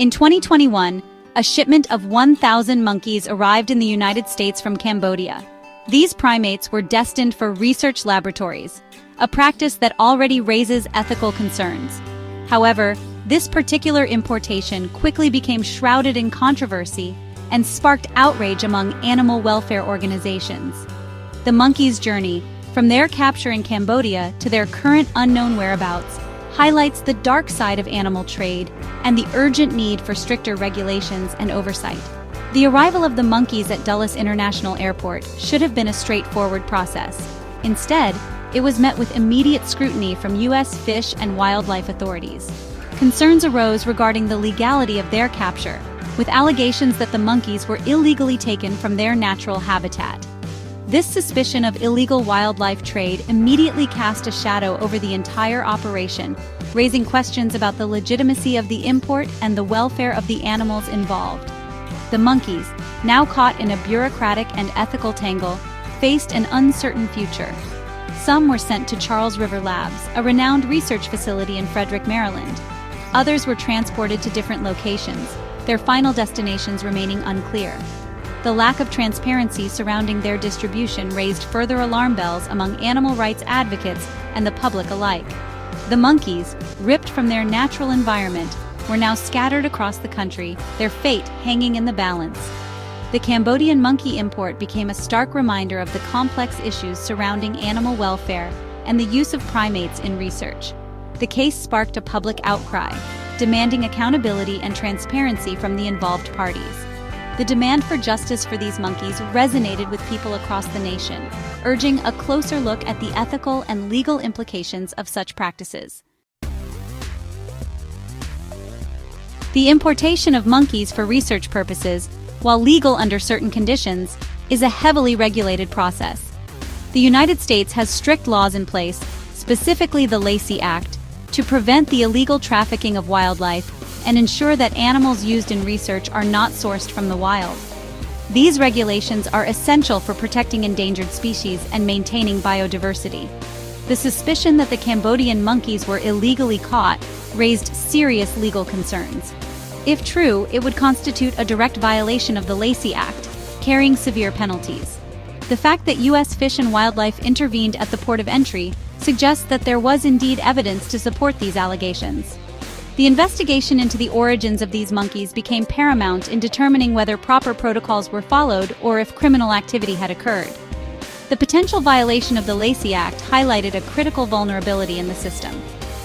In 2021, a shipment of 1,000 monkeys arrived in the United States from Cambodia. These primates were destined for research laboratories, a practice that already raises ethical concerns. However, this particular importation quickly became shrouded in controversy and sparked outrage among animal welfare organizations. The monkeys' journey, from their capture in Cambodia to their current unknown whereabouts, highlights the dark side of animal trade and the urgent need for stricter regulations and oversight. The arrival of the monkeys at Dulles International Airport should have been a straightforward process. Instead, it was met with immediate scrutiny from U.S. Fish and Wildlife authorities. Concerns arose regarding the legality of their capture, with allegations that the monkeys were illegally taken from their natural habitat. This suspicion of illegal wildlife trade immediately cast a shadow over the entire operation, raising questions about the legitimacy of the import and the welfare of the animals involved. The monkeys, now caught in a bureaucratic and ethical tangle, faced an uncertain future. Some were sent to Charles River Labs, a renowned research facility in Frederick, Maryland. Others were transported to different locations, their final destinations remaining unclear. The lack of transparency surrounding their distribution raised further alarm bells among animal rights advocates and the public alike. The monkeys, ripped from their natural environment, were now scattered across the country, their fate hanging in the balance. The Cambodian monkey import became a stark reminder of the complex issues surrounding animal welfare and the use of primates in research. The case sparked a public outcry, demanding accountability and transparency from the involved parties. The demand for justice for these monkeys resonated with people across the nation, urging a closer look at the ethical and legal implications of such practices. The importation of monkeys for research purposes, while legal under certain conditions, is a heavily regulated process. The United States has strict laws in place, specifically the Lacey Act, to prevent the illegal trafficking of wildlife and ensure that animals used in research are not sourced from the wild. These regulations are essential for protecting endangered species and maintaining biodiversity. The suspicion that the Cambodian monkeys were illegally caught raised serious legal concerns. If true, it would constitute a direct violation of the Lacey Act, carrying severe penalties. The fact that U.S. Fish and Wildlife intervened at the port of entry suggests that there was indeed evidence to support these allegations. The investigation into the origins of these monkeys became paramount in determining whether proper protocols were followed or if criminal activity had occurred. The potential violation of the Lacey Act highlighted a critical vulnerability in the system.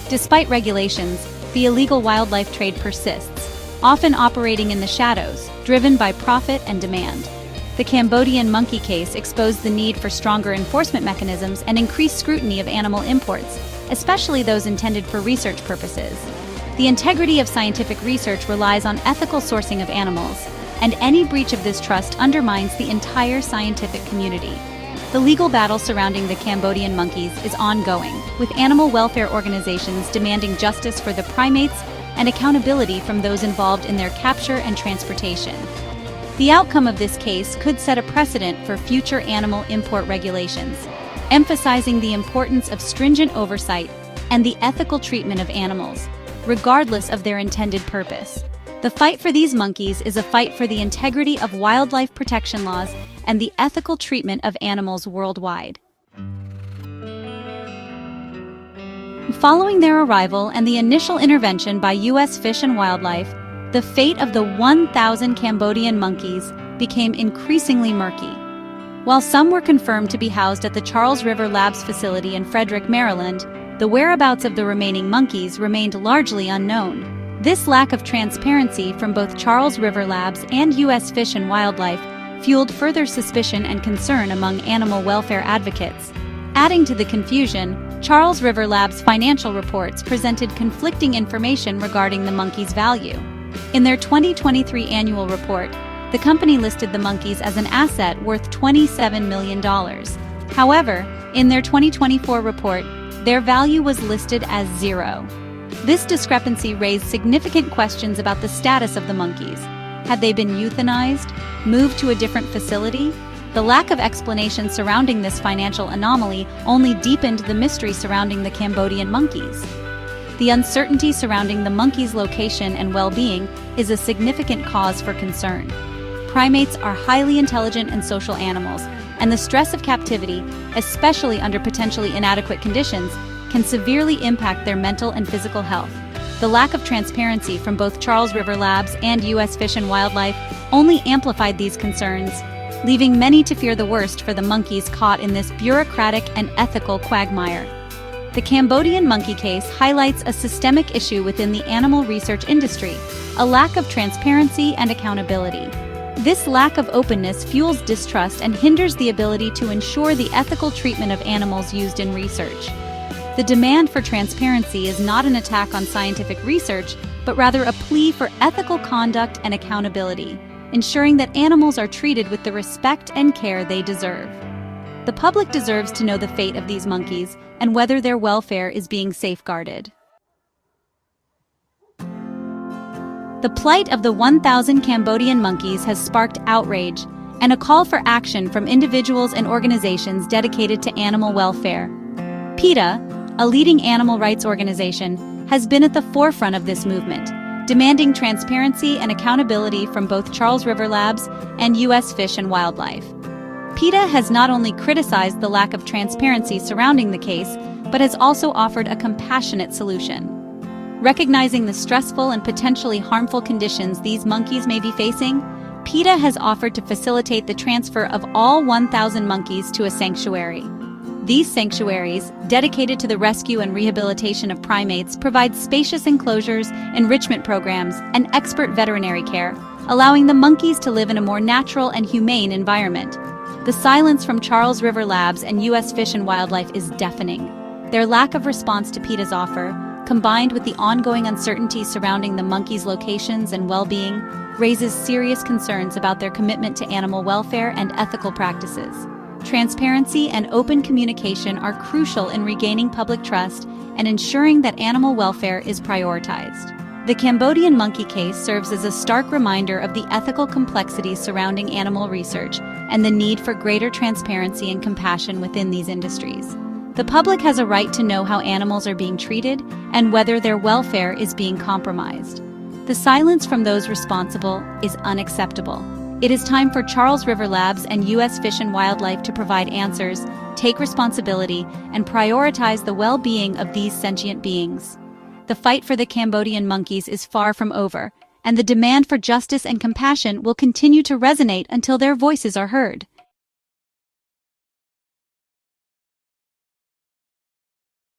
Despite regulations, the illegal wildlife trade persists, often operating in the shadows, driven by profit and demand. The Cambodian monkey case exposed the need for stronger enforcement mechanisms and increased scrutiny of animal imports, especially those intended for research purposes. The integrity of scientific research relies on ethical sourcing of animals, and any breach of this trust undermines the entire scientific community. The legal battle surrounding the Cambodian monkeys is ongoing, with animal welfare organizations demanding justice for the primates and accountability from those involved in their capture and transportation. The outcome of this case could set a precedent for future animal import regulations, emphasizing the importance of stringent oversight and the ethical treatment of animals, regardless of their intended purpose. The fight for these monkeys is a fight for the integrity of wildlife protection laws and the ethical treatment of animals worldwide. Following their arrival and the initial intervention by U.S. Fish and Wildlife, the fate of the 1,000 Cambodian monkeys became increasingly murky. While some were confirmed to be housed at the Charles River Labs facility in Frederick, Maryland, the whereabouts of the remaining monkeys remained largely unknown. This lack of transparency from both Charles River Labs and U.S. Fish and Wildlife fueled further suspicion and concern among animal welfare advocates. Adding to the confusion, Charles River Labs' financial reports presented conflicting information regarding the monkeys' value. In their 2023 annual report, the company listed the monkeys as an asset worth $27 million. However, in their 2024 report, their value was listed as zero. This discrepancy raised significant questions about the status of the monkeys. Had they been euthanized, moved to a different facility? The lack of explanation surrounding this financial anomaly only deepened the mystery surrounding the Cambodian monkeys. the uncertainty surrounding the monkey's location and well-being is a significant cause for concern. Primates are highly intelligent and social animals, and the stress of captivity, especially under potentially inadequate conditions, can severely impact their mental and physical health. The lack of transparency from both Charles River Labs and U.S. Fish and Wildlife only amplified these concerns, leaving many to fear the worst for the monkeys caught in this bureaucratic and ethical quagmire. The Cambodian monkey case highlights a systemic issue within the animal research industry, a lack of transparency and accountability. This lack of openness fuels distrust and hinders the ability to ensure the ethical treatment of animals used in research. The demand for transparency is not an attack on scientific research, but rather a plea for ethical conduct and accountability, ensuring that animals are treated with the respect and care they deserve. The public deserves to know the fate of these monkeys and whether their welfare is being safeguarded. The plight of the 1,000 Cambodian monkeys has sparked outrage and a call for action from individuals and organizations dedicated to animal welfare. PETA, a leading animal rights organization, has been at the forefront of this movement, demanding transparency and accountability from both Charles River Labs and U.S. Fish and Wildlife. PETA has not only criticized the lack of transparency surrounding the case, but has also offered a compassionate solution. Recognizing the stressful and potentially harmful conditions these monkeys may be facing, PETA has offered to facilitate the transfer of all 1,000 monkeys to a sanctuary. These sanctuaries, dedicated to the rescue and rehabilitation of primates, provide spacious enclosures, enrichment programs, and expert veterinary care, allowing the monkeys to live in a more natural and humane environment. The silence from Charles River Labs and U.S. Fish and Wildlife is deafening. Their lack of response to PETA's offer, combined with the ongoing uncertainty surrounding the monkeys' locations and well-being, raises serious concerns about their commitment to animal welfare and ethical practices. Transparency and open communication are crucial in regaining public trust and ensuring that animal welfare is prioritized. The Cambodian monkey case serves as a stark reminder of the ethical complexities surrounding animal research and the need for greater transparency and compassion within these industries. The public has a right to know how animals are being treated and whether their welfare is being compromised. The silence from those responsible is unacceptable. It is time for Charles River Labs and U.S. Fish and Wildlife to provide answers, take responsibility, and prioritize the well-being of these sentient beings. The fight for the Cambodian monkeys is far from over, and the demand for justice and compassion will continue to resonate until their voices are heard.